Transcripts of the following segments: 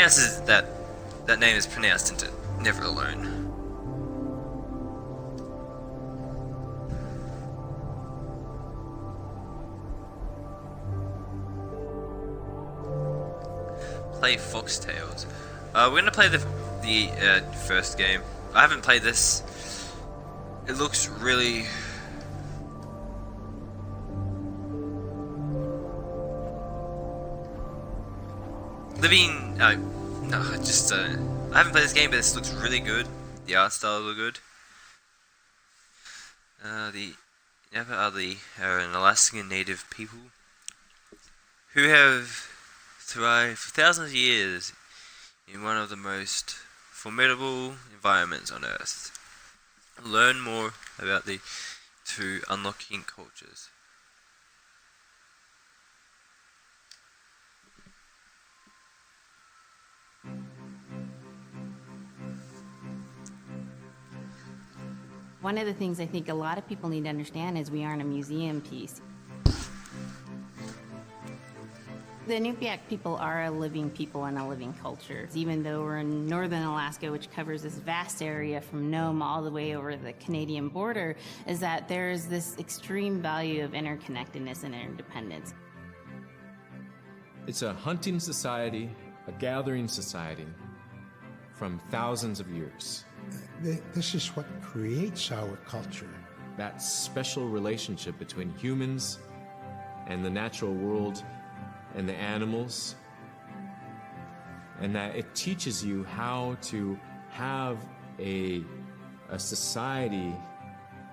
pronounces that name is pronounced into never alone. Play Foxtails. We're gonna play the first game. I haven't played this. It looks really. I haven't played this game, but this looks really good. The art style look good. The Napa are an Alaskan native people who have thrived for thousands of years in one of the most formidable environments on Earth. Learn more about the two unlocking cultures. One of the things I think a lot of people need to understand is we aren't a museum piece. The Inupiaq people are a living people and a living culture. Even though we're in northern Alaska, which covers this vast area from Nome all the way over the Canadian border, is that there's this extreme value of interconnectedness and interdependence. It's a hunting society, a gathering society from thousands of years. This is what creates our culture. That special relationship between humans and the natural world and the animals, and that it teaches you how to have a society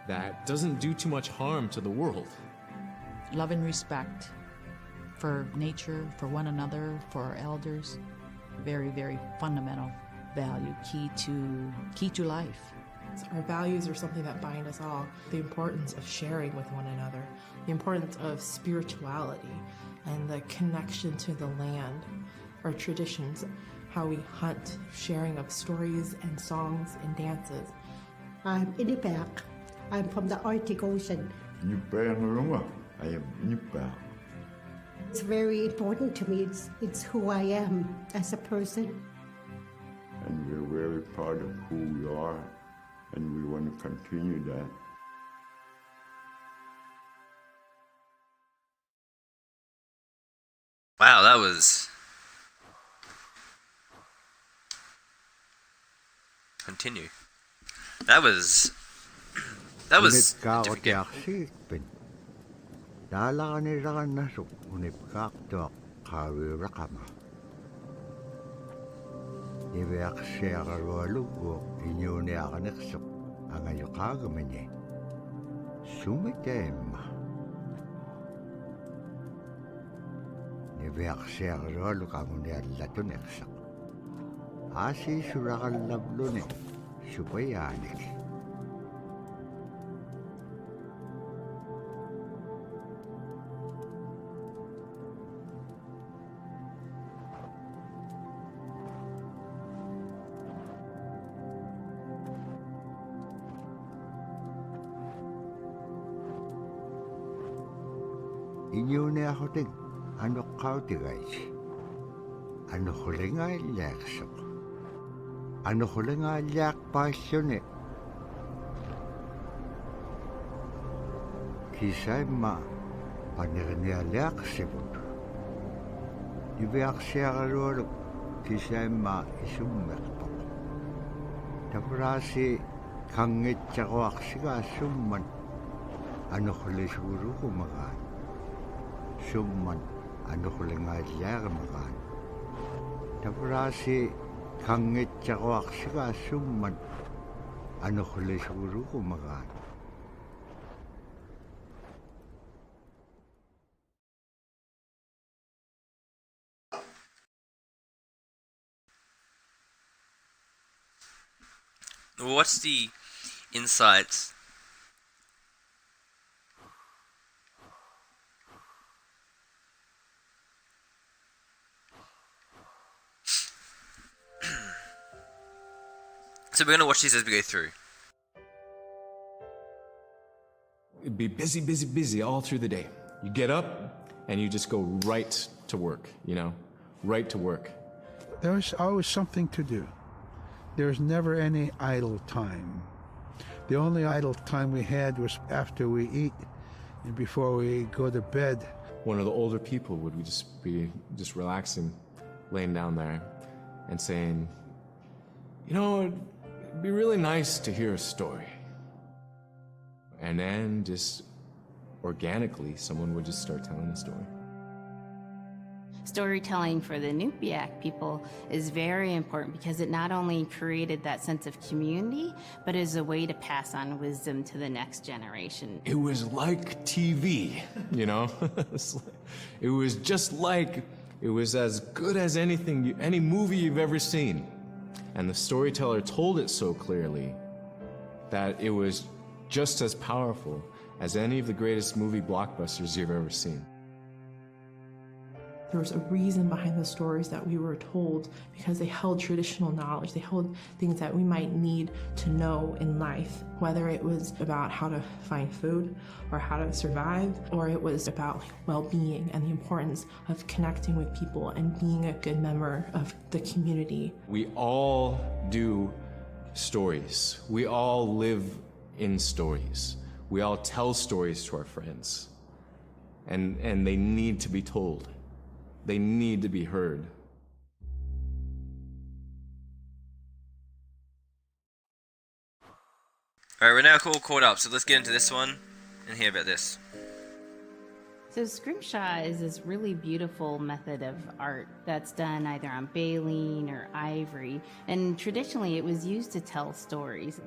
that doesn't do too much harm to the world. Love and respect for nature, for one another, for our elders. Very, very fundamental value, key to life. Our values are something that bind us all. The importance of sharing with one another, the importance of spirituality, and the connection to the land, our traditions, how we hunt, sharing of stories and songs and dances. I'm Inupiaq. I'm from the Arctic Ocean. I am Inupiaq. It's very important to me. It's who I am as a person. And we're very proud of who we are, and we want to continue that. Wow, that was... Continue. That was a different game. Inyone ahoting ano kautigais. Ano hulinga ilaksok. Ano hulinga ilak pasyone. Kisay ma panirnia ilaksibut. Ibeak siya kalorok kisay ma isummerpok. Tabrasi kangit chawak siga summan. Ano hulisuru kumagan. Summan ano hulinga ilagamagan. Tabrasi kangit chawak siga summan ano hulisuru kumagan. What's the insights? So we're going to watch these as we go through. It'd be busy, busy, busy all through the day. You get up and you just go right to work, right to work. There was always something to do. There was never any idle time. The only idle time we had was after we eat and before we go to bed. One of the older people would be just relaxing, laying down there and saying, you know, it'd be really nice to hear a story. And then just organically, someone would just start telling a story. Storytelling for the Nupiaq people is very important because it not only created that sense of community, but is a way to pass on wisdom to the next generation. It was like TV, you know? It was just like, it was as good as anything, any movie you've ever seen. And the storyteller told it so clearly that it was just as powerful as any of the greatest movie blockbusters you've ever seen. There was a reason behind the stories that we were told because they held traditional knowledge. They held things that we might need to know in life, whether it was about how to find food or how to survive, or it was about well-being and the importance of connecting with people and being a good member of the community. We all do stories. We all live in stories. We all tell stories to our friends. And they need to be told. They need to be heard. Alright, we're now all caught up, so let's get into this one and hear about this. So scrimshaw is this really beautiful method of art that's done either on baleen or ivory, and traditionally it was used to tell stories.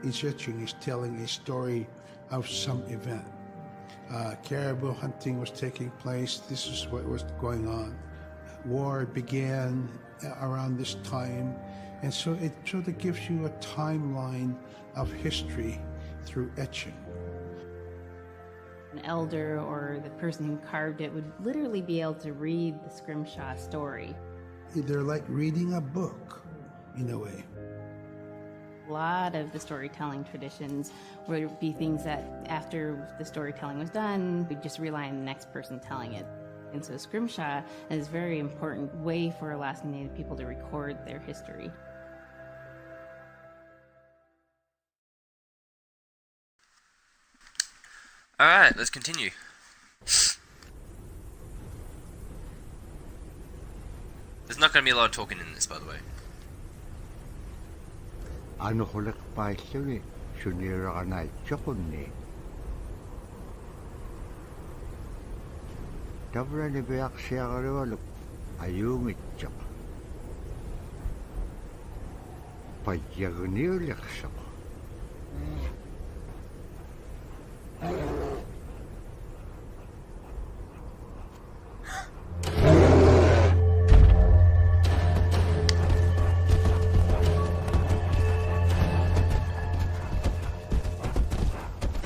Each etching is telling a story of some event. Caribou hunting was taking place. This is what was going on. War began around this time, and so it sort of gives you a timeline of history through etching. An elder or the person who carved it would literally be able to read the scrimshaw story. They're like reading a book, in a way. A lot of the storytelling traditions would be things that after the storytelling was done, we'd just rely on the next person telling it. And so scrimshaw is a very important way for Alaskan Native people to record their history. Alright, let's continue. There's not going to be a lot of talking in this, by the way. Ano hulak pa sili sunira kanay chokunni. Tabra ni beak siya karewaluk ayungit chok. Payagni ulik siya.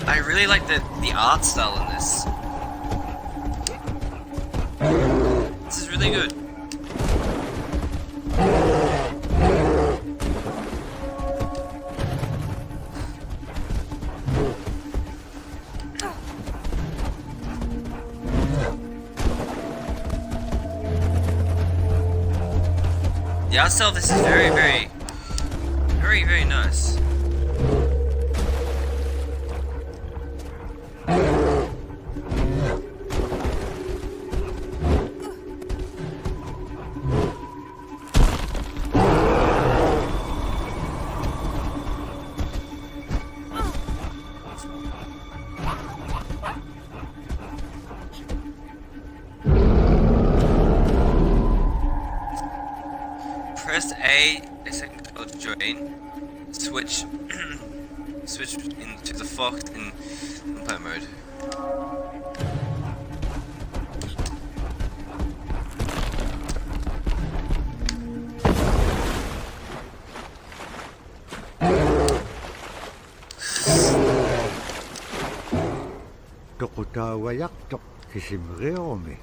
I really like the art style in this. This is really good. The art style of this is very, very nice. Press A second to join. Switch switch into the Fox in play mode. Tokutawayak tok kisimreome.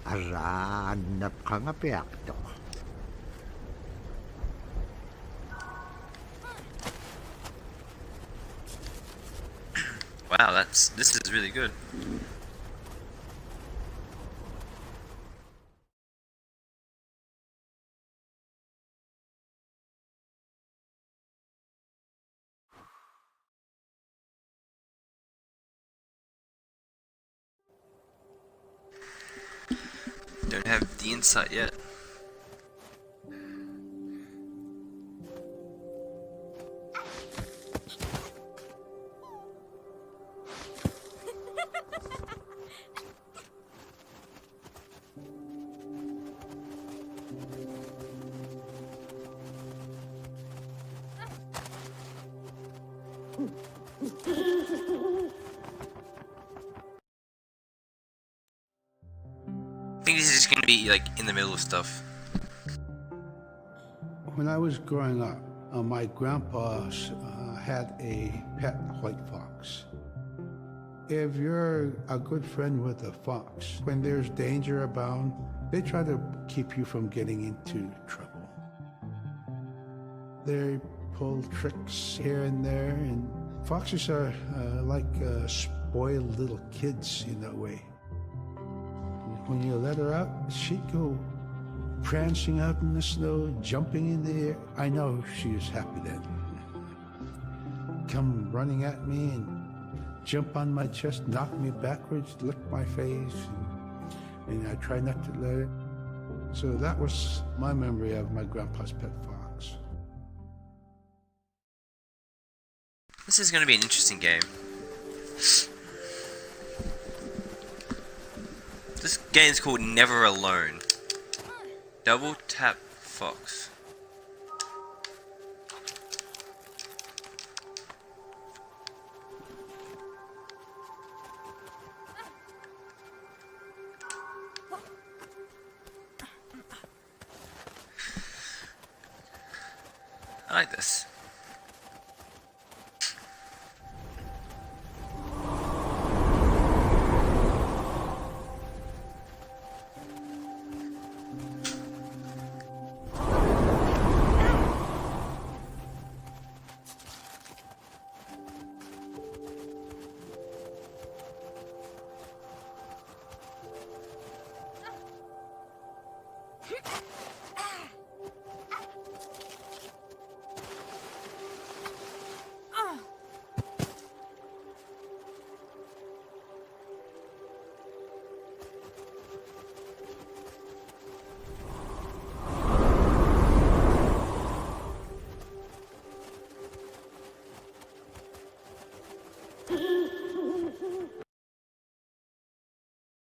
Aranap kangapiak tok. Wow, this is really good. don't have the insight yet. I think this is just gonna be like in the middle of stuff. When I was growing up, my grandpa had a pet white fox. If you're a good friend with a fox, when there's danger abound, they try to keep you from getting into trouble. They pull tricks here and there, and foxes are like spoiled little kids in that way. When you let her out, she'd go prancing out in the snow, jumping in the air. I know she was happy then. Come running at me and jump on my chest, knock me backwards, lick my face, and I try not to let it. So that was my memory of my grandpa's pet fox. This is gonna be an interesting game. This game's called Never Alone. Double tap fox. I like this.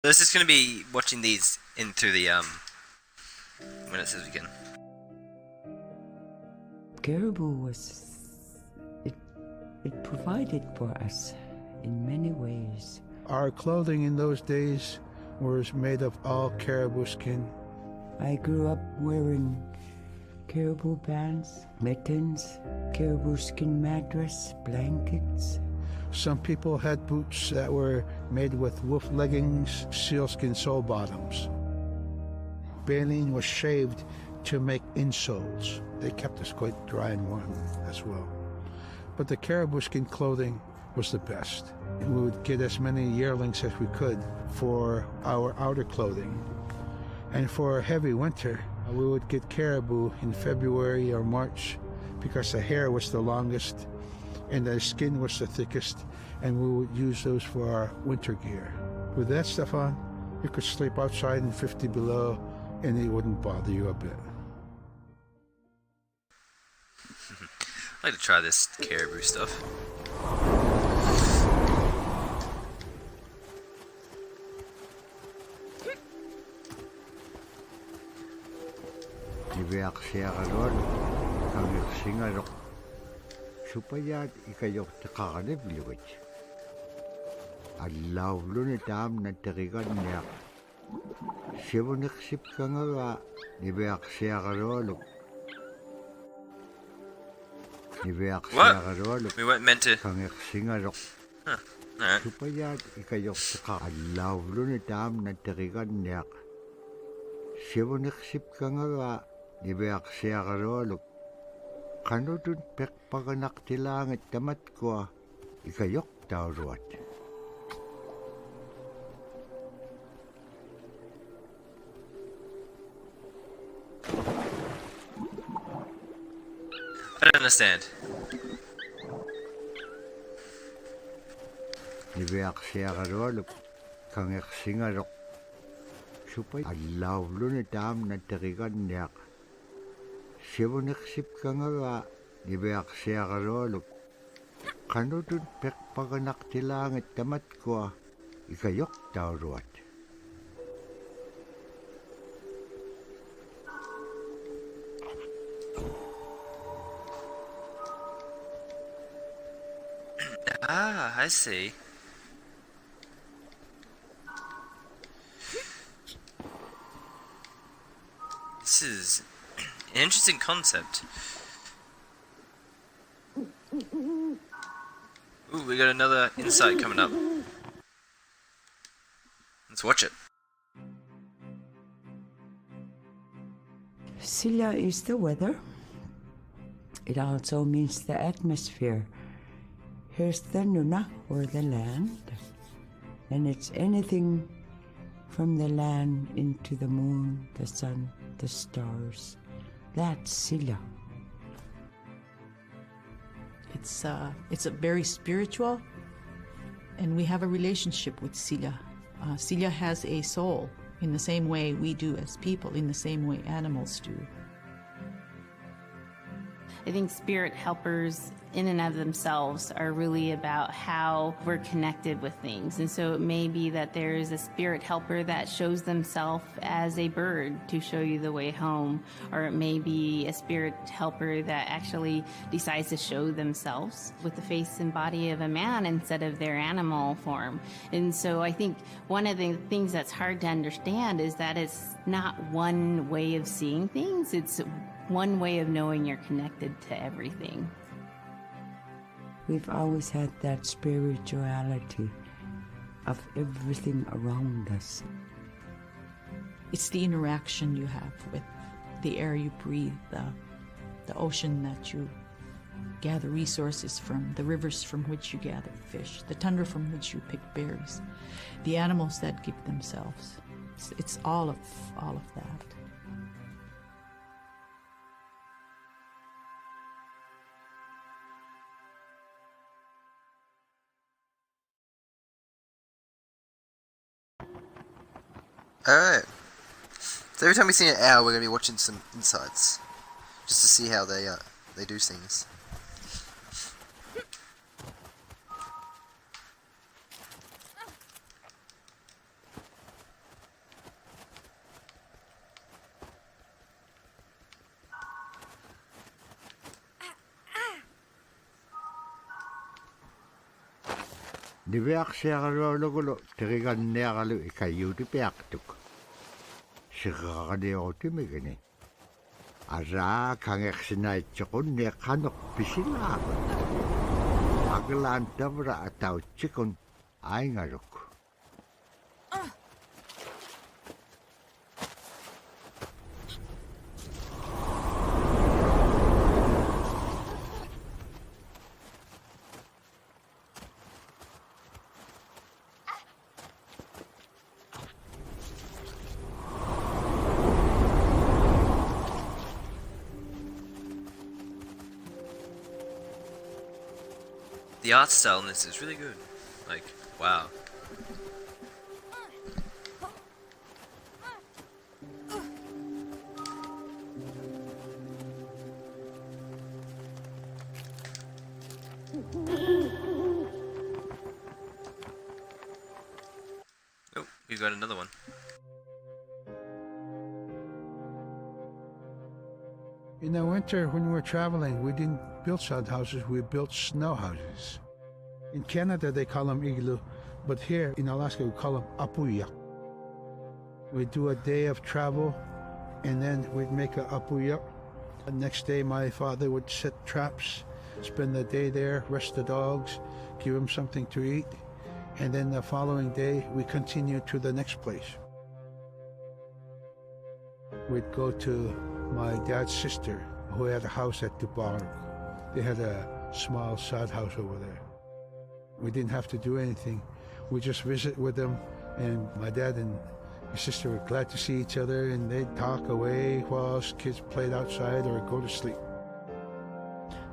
This is gonna be watching these into the when it says begin. Caribou was it provided for us in many ways. Our clothing in those days was made of all caribou skin. I grew up wearing caribou pants, mittens, caribou skin mattress, blankets. Some people had boots that were made with wolf leggings, sealskin sole bottoms. Baleen was shaved to make insoles. They kept us quite dry and warm as well. But the caribou skin clothing was the best. We would get as many yearlings as we could for our outer clothing. And for a heavy winter, we would get caribou in February or March because the hair was the longest and the skin was the thickest, and we would use those for our winter gear. With that stuff on, you could sleep outside in 50 below and it wouldn't bother you a bit. I'd like to try this caribou stuff. Supaya ikayok takakanib liwit. Allaw luni tam na takikan niya. Sibunik sip ka nga nibiyak siya karolog. Nibiyak siya karolog. We weren't meant to. Kangik singarok. Huh. Alright. Supaya ikayok taka. Allaw luni tam na takikan niya. Sibunik sip ka nga nibiyak siya karolog. Kano dun pekpaganak tilangit tamat ko, ikayok tawruat. I don't understand. Nibiyak siya karolog, kangek singarok. supay allawlu ni tam na terigan niak sivuneksip kangara nibeak siakaroluk kanudun pekpaganak tilangit tamat ko ikayok tauruat. Ah, I see. This is an interesting concept. Ooh, we got another insight coming up. Let's watch it. Silla is the weather. It also means the atmosphere. Here's the nuna, or the land. And it's anything from the land into the moon, the sun, the stars. That's Silla. It's a very spiritual, and we have a relationship with Silla. Silla has a soul in the same way we do as people, in the same way animals do. I think spirit helpers in and of themselves are really about how we're connected with things. And so it may be that there is a spirit helper that shows themselves as a bird to show you the way home, or it may be a spirit helper that actually decides to show themselves with the face and body of a man instead of their animal form. And so I think one of the things that's hard to understand is that it's not one way of seeing things, it's one way of knowing you're connected to everything. We've always had that spirituality of everything around us. It's the interaction you have with the air you breathe, the ocean that you gather resources from, the rivers from which you gather fish, the tundra from which you pick berries, the animals that give themselves. It's all of that. Alright. So every time we see an owl, we're going to be watching some insights. Just to see how they do things. Nibeak siakarolugulo terigan niakalu ikayuti piaktuk. Sikakaniyotimigani. Ara kangeksinaichikun niakanok pisilakot. Aglaan tabra ataw chikun aingaruk. The art style in this is really good. Like, wow. Oh, we've got another one. In the winter, when we're traveling, we didn't build sod houses, we built snow houses. In Canada, they call them igloo, but here in Alaska, we call them apuya. We'd do a day of travel, and then we'd make a apuya. The next day, my father would set traps, spend the day there, rest the dogs, give them something to eat, and then the following day, we continue to the next place. We'd go to my dad's sister, who had a house at Dubaruk. They had a small sod house over there. We didn't have to do anything. We just visit with them, and my dad and my sister were glad to see each other, and they'd talk away while us kids played outside or go to sleep.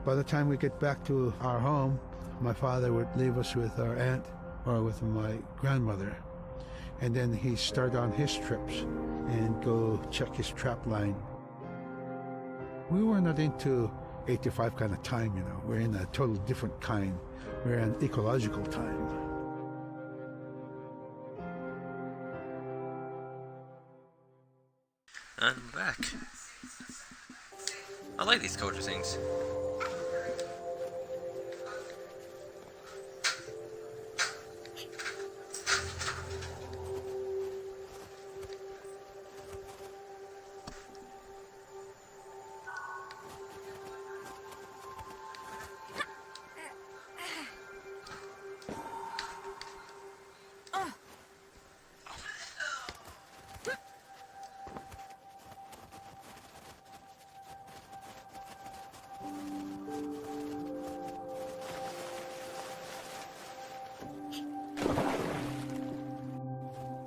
By the time we get back to our home, my father would leave us with our aunt or with my grandmother. And then he started on his trips and go check his trap line. We were not into 85 kind of time, you know. We're in a total different kind. We're in ecological time. I'm back. I like these culture things.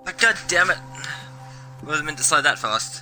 But god damn it! Wasn't meant to slide that fast.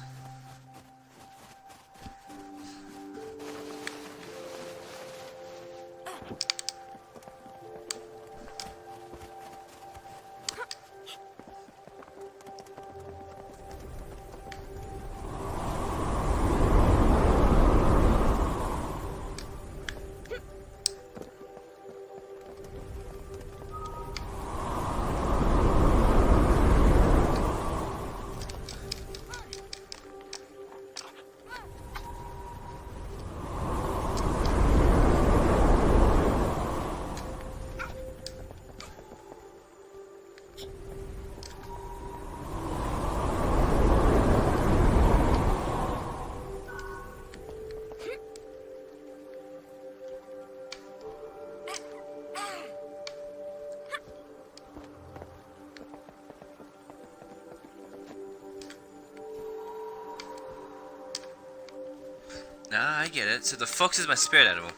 Nah, I get it. So the fox is my spirit animal.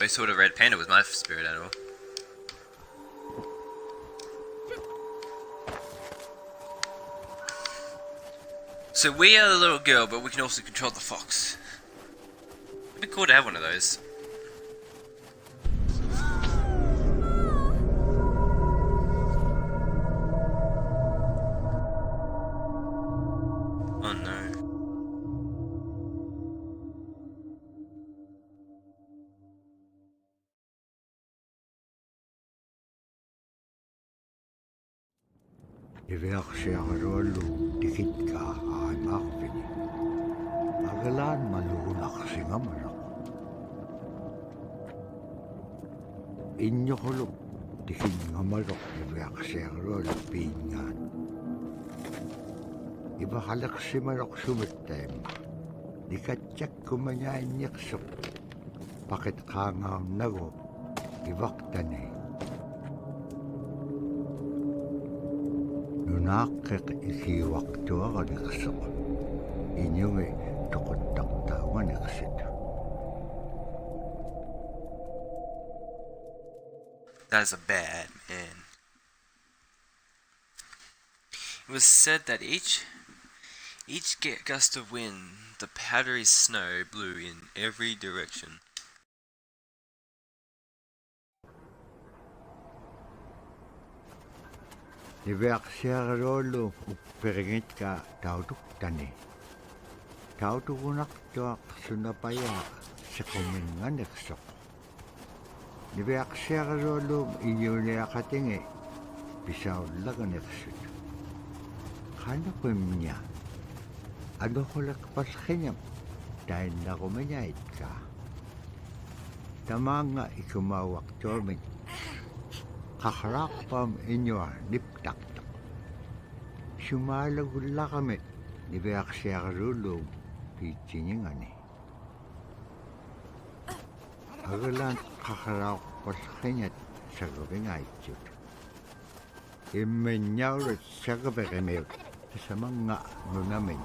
I thought a red panda was my spirit animal. So we are the little girl, but we can also control the fox. It'd be cool to have one of those. Oh no. Iverksiarolu tikitka aimarvini. Agalaan maluunaqsingamalaq. Injoquluq tikingamaloq iverksiarolu piingaan. Ivaqaleqsimaloq sumittaimma. Nikatjakkumangaanniqsuq. Paqitqaangaarnagu ivaqtani. Nunaaqqiq ikiuaqtuaqaniqsuq. Inyungi toquttaqtaaganiqsit. That is a bad man. It was said that each gust of wind, the powdery snow blew in every direction. Iverksiarolu upperigitka tautuktani. Tautugunaqtuaq sunapaya siquminganiqsuq. Iverksiarolu iyuliaqatingi pisaullaganiqsut. Qanaqimnya anuqulaqpallqiñam tainnaqumiñaitka. Tamaanga ikumauaqtuamik qaqraaqpam iñua niptaqtaq. Sumaalagullaqamik iverksiarolu piitsiningani. Agalaan qaqraaqpallqiñat sagupingaitsut. Immiñaulut sagapiqimiut samanga nunamin.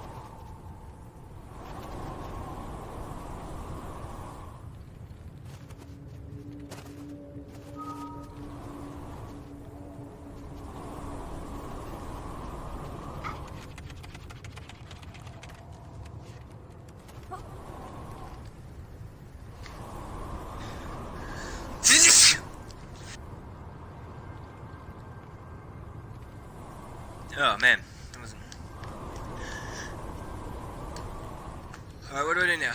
Oh man, that wasn't. Alright, what do I do now?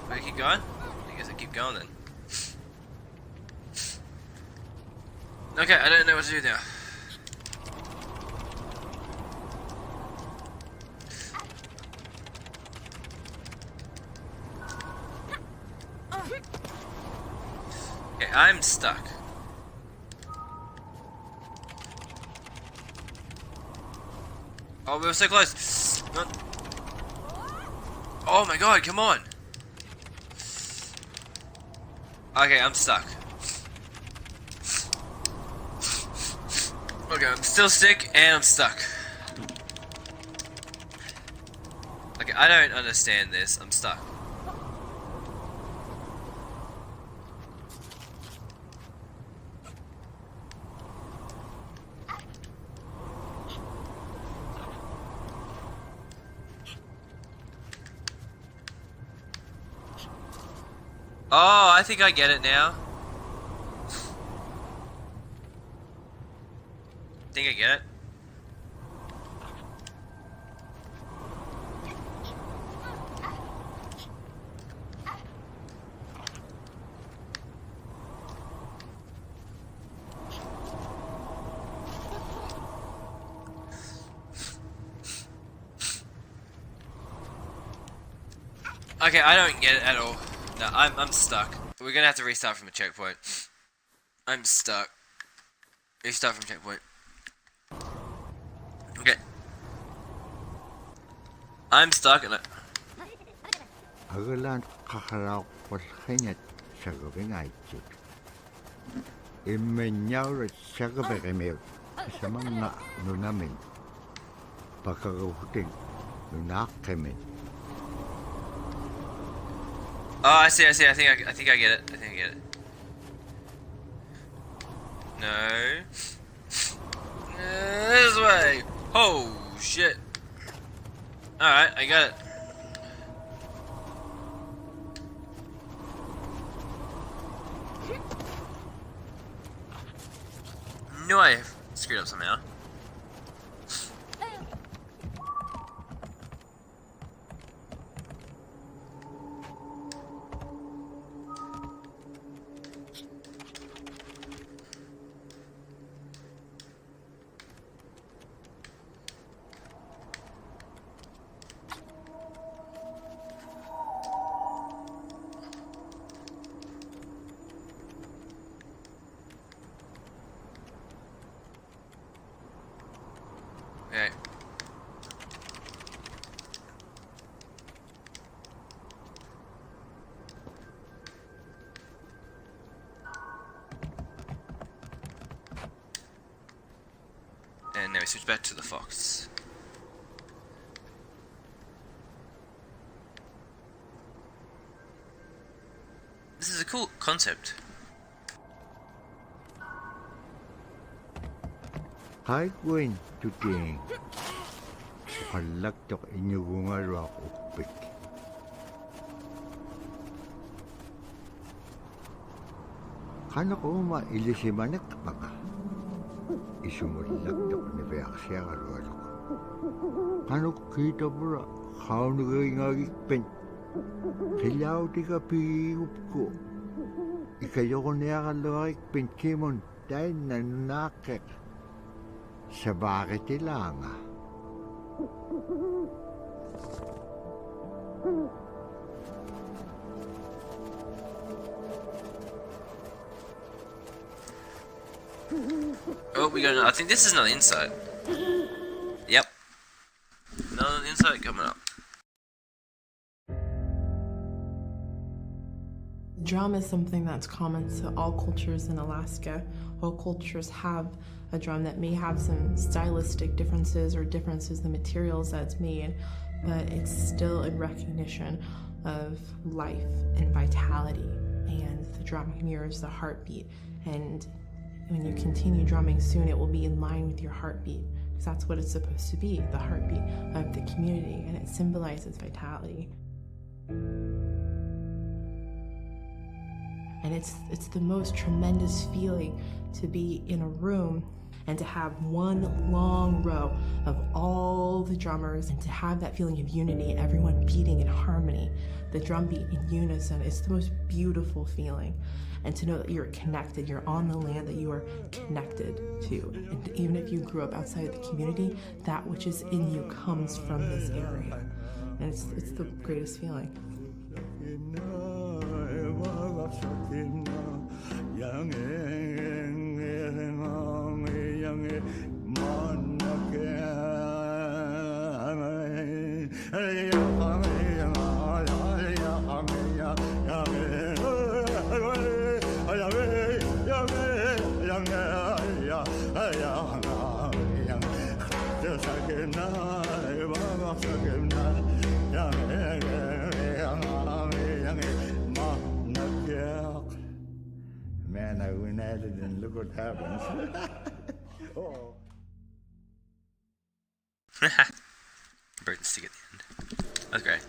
Do I keep going? I guess I keep going then. Okay, I don't know what to do now. Okay, I'm stuck. Oh, we were so close. Oh my god, come on. Okay, I'm stuck. Okay, I'm still sick and I'm stuck. Okay, I don't understand this. I'm stuck. Oh, I think I get it now. Think I get it. Okay, I don't get it at all. No, I'm stuck. We're gonna have to restart from a checkpoint. I'm stuck. Restart from checkpoint. Okay. I'm stuck and Agalan kakaraw kanyat sagabingaitik. Imenyaw sagabingaimew. Sa mga nunamin. Pagkagahuting nunakemin. Oh, I see. I think I get it. No. This way. Oh shit. Alright, I got it. No, I screwed up somehow. Okay. And now we switch back to the fox. This is a cool concept. Hi, Gwen, today. Palaktok inyugunga rock upik. Kano ko mailisimanak baka? Isumulaktok ni Beaksya karualo ko. Kano kita bro? Kau nagingagikpen. Kilaw di ka piyup ko. Ikayo ko niya kalawikpen kimon dahil nanunakek. Sa bakit lang Oh, we got. I think this is another inside. Yep. Another inside coming up. Drum is something that's common to all cultures in Alaska. All cultures have a drum that may have some stylistic differences or differences in the materials that it's made, but it's still in recognition of life and vitality. And the drum mirrors the heartbeat. And when you continue drumming soon, it will be in line with your heartbeat, because that's what it's supposed to be, the heartbeat of the community, and it symbolizes vitality. And it's the most tremendous feeling to be in a room and to have one long row of all the drummers and to have that feeling of unity, everyone beating in harmony, the drum beat in unison. It's the most beautiful feeling. And to know that you're connected, you're on the land that you are connected to. And even if you grew up outside of the community, that which is in you comes from this area. And it's the greatest feeling. Man, I went at it and look what happens. Oh. Broke the stick at the end. That's great.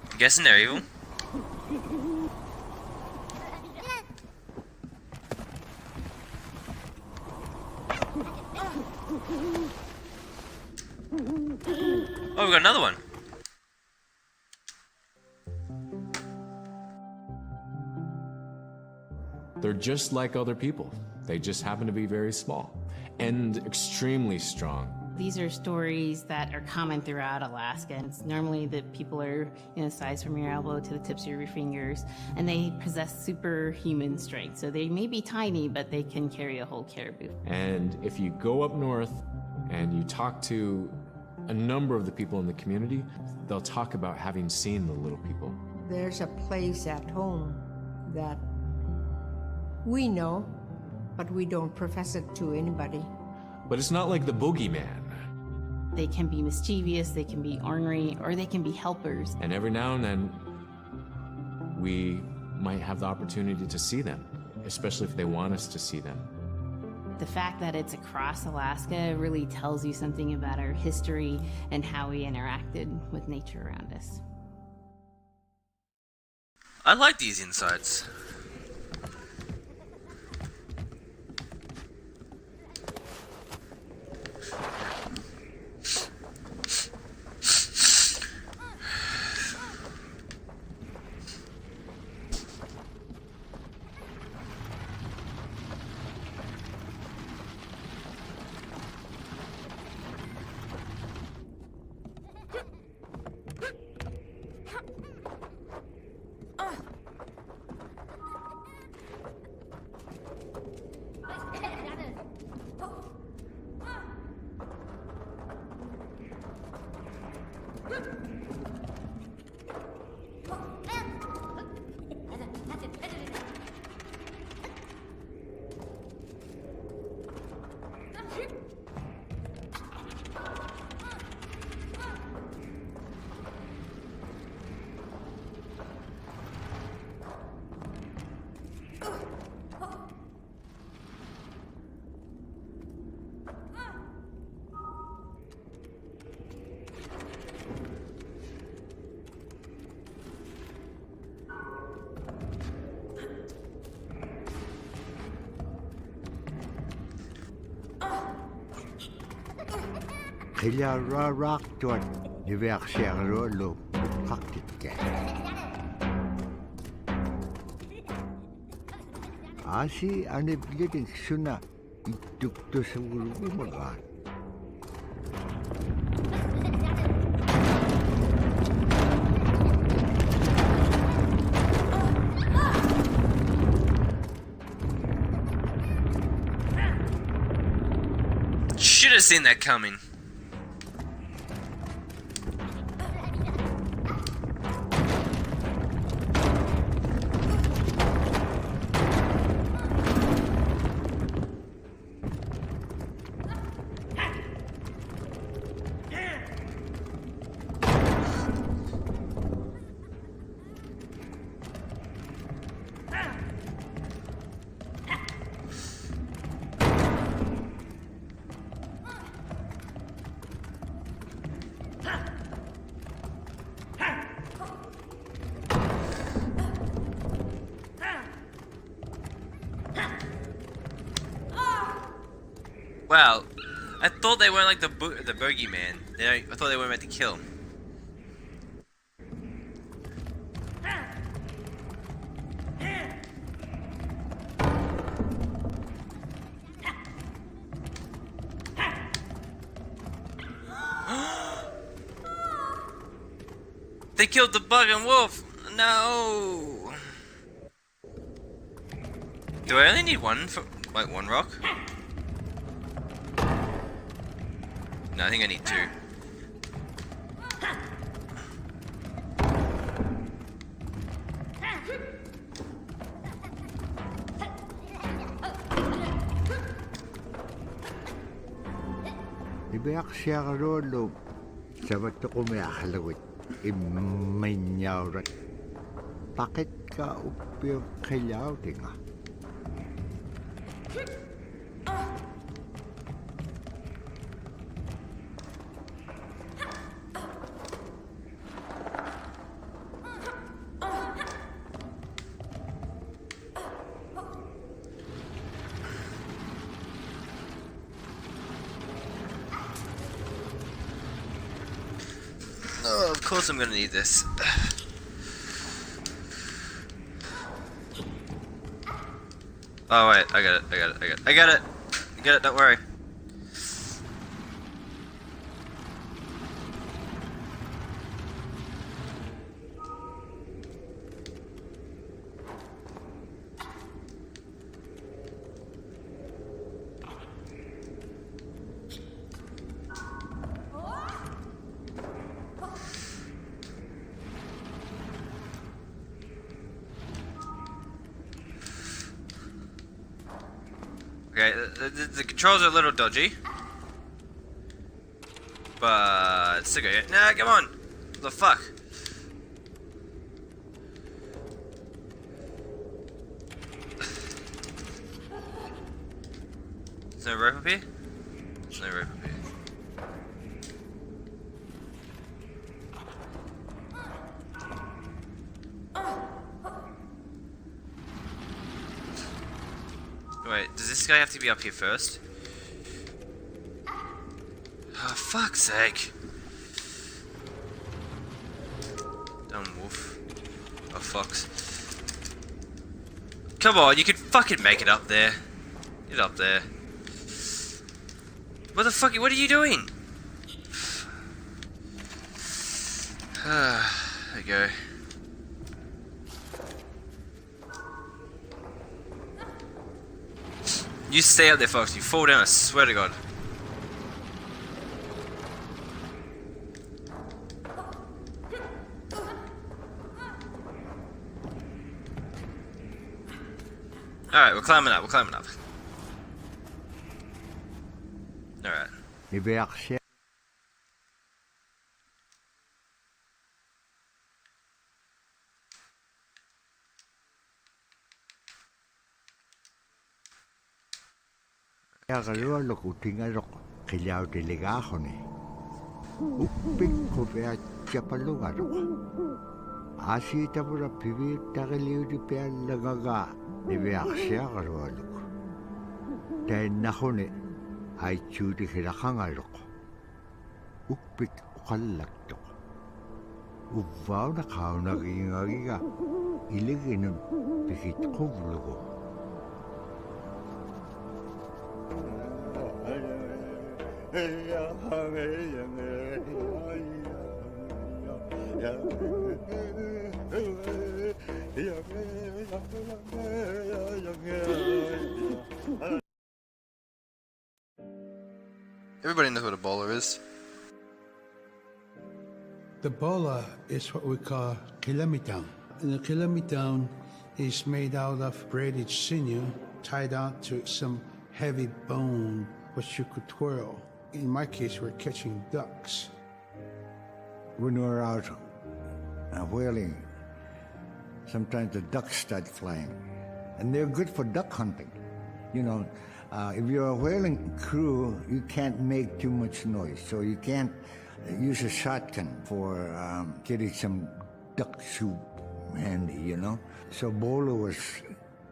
I'm guessing they're evil. Oh, we got another one. They're just like other people. They just happen to be very small and extremely strong. These are stories that are common throughout Alaska. It's normally that people are, size from your elbow to the tips of your fingers, and they possess superhuman strength. So they may be tiny, but they can carry a whole caribou. And if you go up north and you talk to a number of the people in the community, they'll talk about having seen the little people. There's a place at home that we know, but we don't profess it to anybody. But it's not like the boogeyman. They can be mischievous, they can be ornery, or they can be helpers. And every now and then, we might have the opportunity to see them, especially if they want us to see them. The fact that it's across Alaska really tells you something about our history and how we interacted with nature around us. I like these insights. Kila rarak tuan dibeak siya lo kaktit ka. Asi ane bilik suna ituk to sa ulo magan. Should have seen that coming. Wow, I thought they weren't like the bogeyman. I thought they weren't meant to kill. They killed the bug and wolf! No! Do I only need one for, like, one rock? No, I think I need two. Ibeak siya karolo. Sabat ko may akalawit. Imanyarat. Bakit ka upir kayaw tinga? Oh, of course I'm gonna need this. Oh wait, I got it, don't worry. Okay, the controls are a little dodgy. But it's still good. Nah, come on! What the fuck? There's no rope up here? There's no rope up here. Wait, does this guy have to be up here first? Oh, fuck's sake. Dumb wolf. Oh, fox. Come on, you could fucking make it up there. Get up there. What the fuck, what are you doing? There you go. You stay up there, folks. You fall down, I swear to God. Alright, we're climbing up, Alright. Ibeak siya. Ya kalua lo kutinga lo kilaw diligaho ni. Upik ko vea chapaluga lo. Asi tabura pibi tagaliw di pia lagaga. Ibeak siya kalua lo. Dahil naho ni ay chudi hilakanga lo. Upik ukalak to. Uvaw na kao nagingagiga. Iligin nun pikit kublugo. Everybody knows what a bowler is. The bola is what we call kilometang. And the kilometang is made out of braided sinew tied on to some heavy bone which you could twirl. In my case, we're catching ducks. When we're out whaling, sometimes the ducks start flying. And they're good for duck hunting. You know, if you're a whaling crew, you can't make too much noise. So you can't use a shotgun for getting some duck soup handy, you know? So bowler was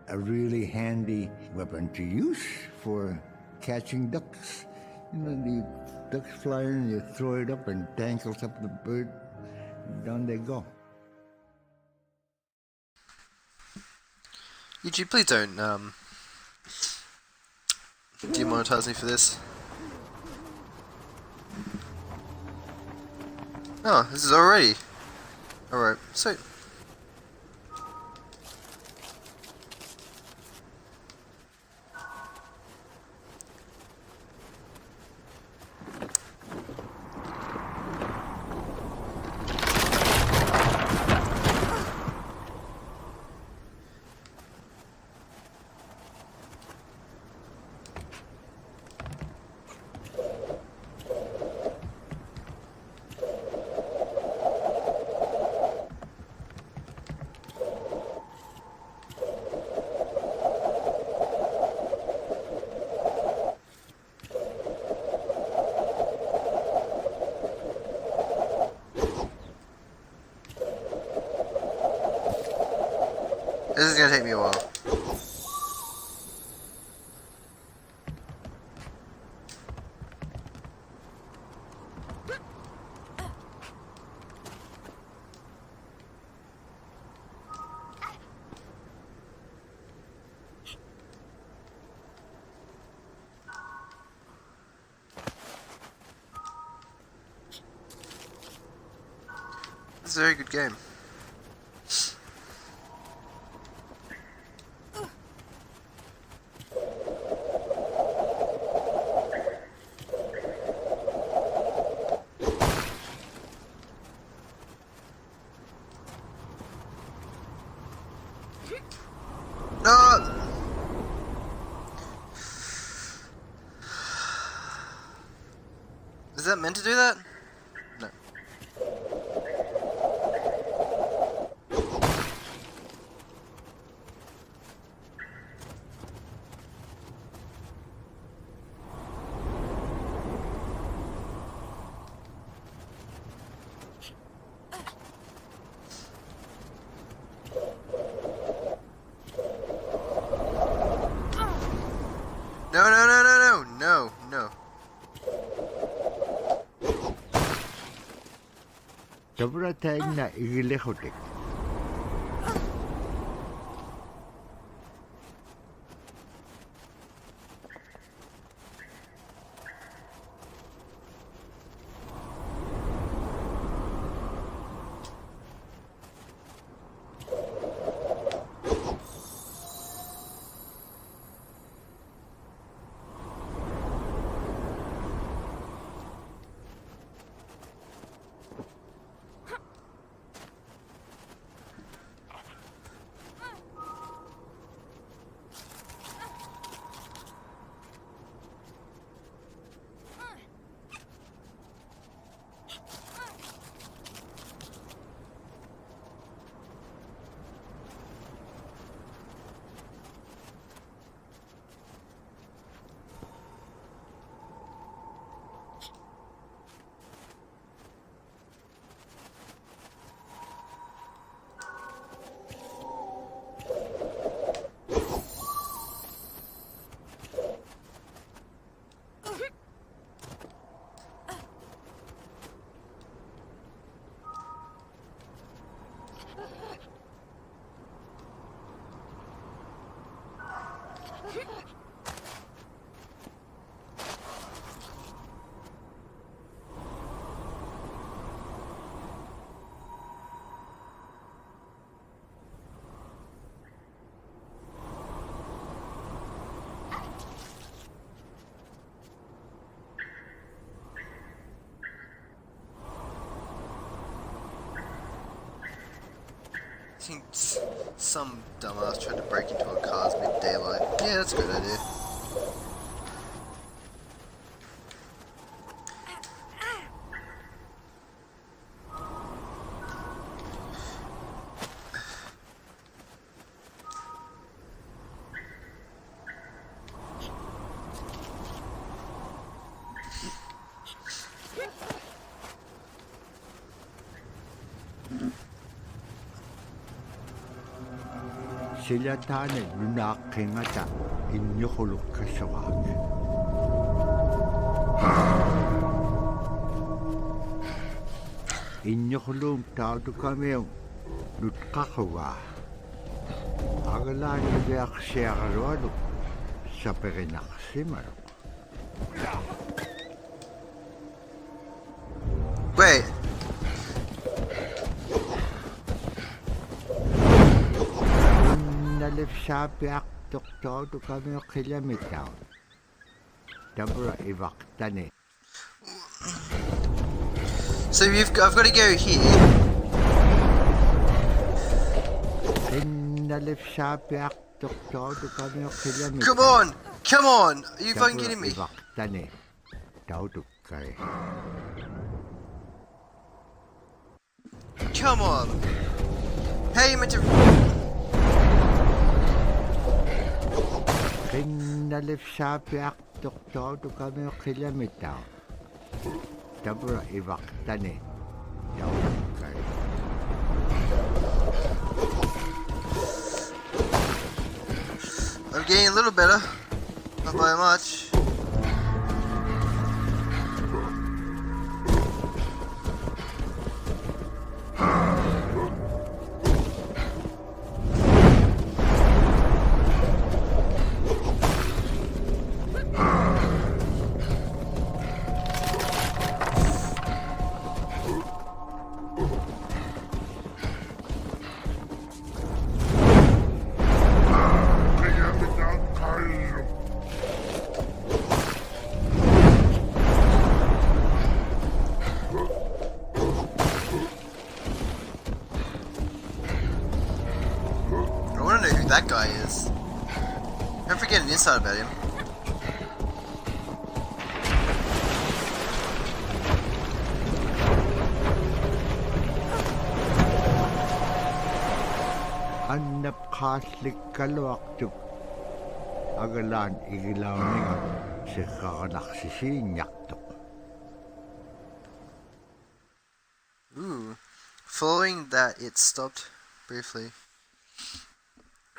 a really handy weapon to use for catching ducks. You know, the ducks fly in, you throw it up and tangles up the bird, and down they go. YouTube, please don't demonetize me for this. Oh, this is already. Alright, so. This is gonna take me a while. This is a very good game. No! Is that meant to do that? No. No, no, no, no, no, no, no. Tabratag na igilihotik. I think some dumbass tried to break into a car's mid-daylight. Yeah, that's a good idea. Sila tanay lunakingata inyukuluk kasawag. Inyokulum tautu kameo lutkakawa. Agalan ibeak siyakarwalo sa perinaksimayo. Wait. Nalip sa piak tautu kameo kilamitaw. Dabra ivaktane. So I've got to go here. Come on! Come on! Are you fucking kidding me? Come on! How are you meant to... I'm getting a little better. Not by much. That guy is. Don't forget an insight about him. Annap khaslik kalwaktuk. Agalan igilaw nga si kakanaksisin yaktuk. Ooh. Following that, it stopped briefly.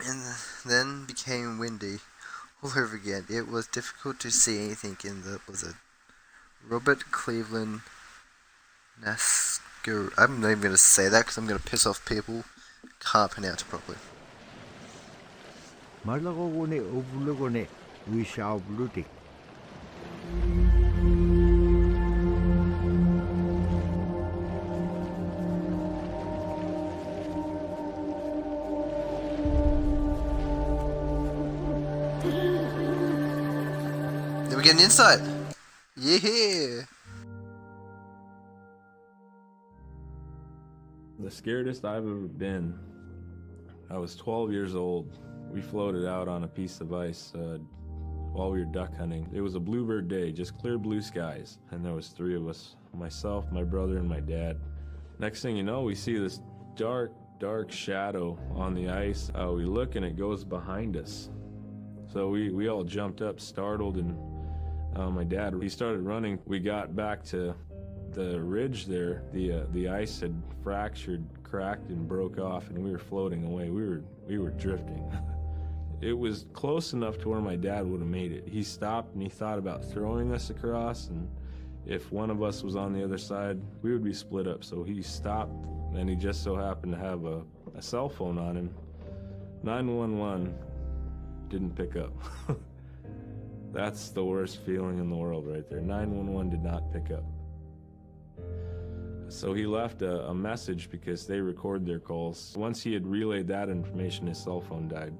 And then became windy all over again. It was difficult to see anything in the blizzard. Robert Cleveland Nasker. I'm not even going to say that because I'm going to piss off people. Can't pronounce it properly. Malagone ovulogone wisha blutik. Then we get an insight. Yeah. The scaredest I've ever been. I was 12 years old. We floated out on a piece of ice while we were duck hunting. It was a bluebird day, just clear blue skies. And there was 3 of us, myself, my brother, and my dad. Next thing you know, we see this dark shadow on the ice. We look and it goes behind us. So we all jumped up, startled, and my dad, he started running. We got back to the ridge there. The ice had fractured, cracked, and broke off, and we were floating away. We were drifting. It was close enough to where my dad would have made it. He stopped and he thought about throwing us across, and if one of us was on the other side, we would be split up. So he stopped, and he just so happened to have a cell phone on him. 911 didn't pick up. That's the worst feeling in the world right there. 911 did not pick up. So he left a message because they record their calls. Once he had relayed that information, his cell phone died.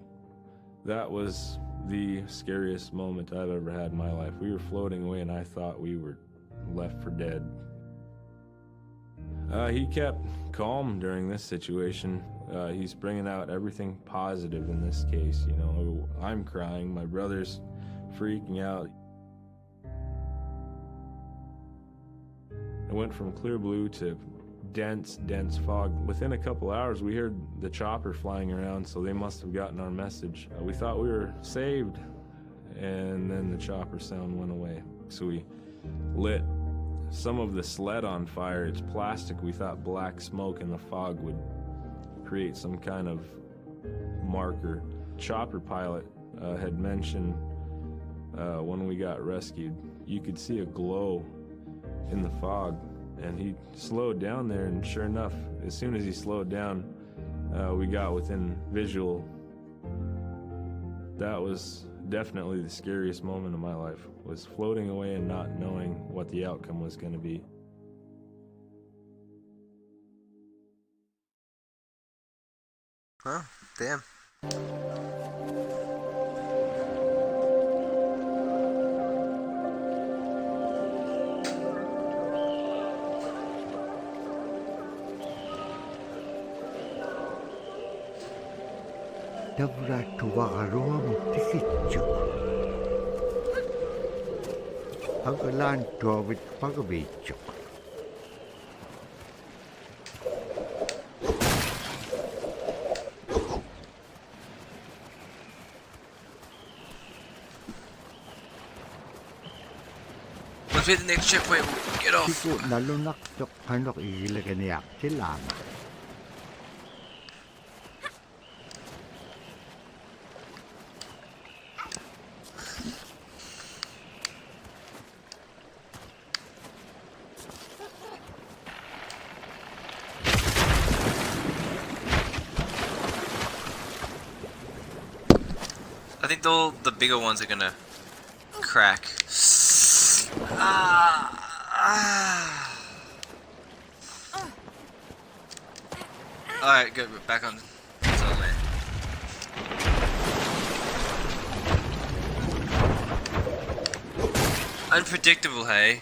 That was the scariest moment I've ever had in my life. We were floating away and I thought we were left for dead. He kept calm during this situation. He's bringing out everything positive in this case. You know, I'm crying, my brother's freaking out. It went from clear blue to dense fog. Within a couple hours, we heard the chopper flying around, so they must have gotten our message. We thought we were saved, and then the chopper sound went away. So we lit some of the sled on fire. It's plastic. We thought black smoke in the fog would create some kind of marker. Chopper pilot had mentioned when we got rescued you could see a glow in the fog. And he slowed down there, and sure enough, as soon as he slowed down, we got within visual. That was definitely the scariest moment of my life, was floating away and not knowing what the outcome was going to be. Oh, damn. Dabra tuwakaroam tikityo. Pagalan tuwawit pagabityo. Once we hit the next checkpoint, we'll get off. Siku nalunak tok kanok igilaganiyak silama. I think the bigger ones are gonna crack. Alright, good, we're back on solid land. Unpredictable, hey?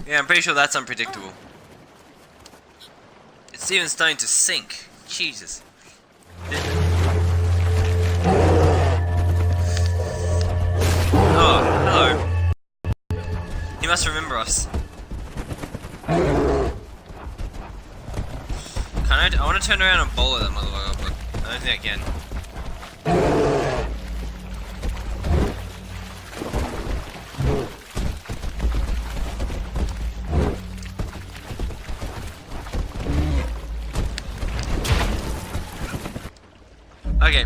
Yeah, I'm pretty sure that's unpredictable. It's even starting to sink. Jesus. Oh, no. He must remember us. I want to turn around and bowl at that motherfucker, but I don't think I can. Okay.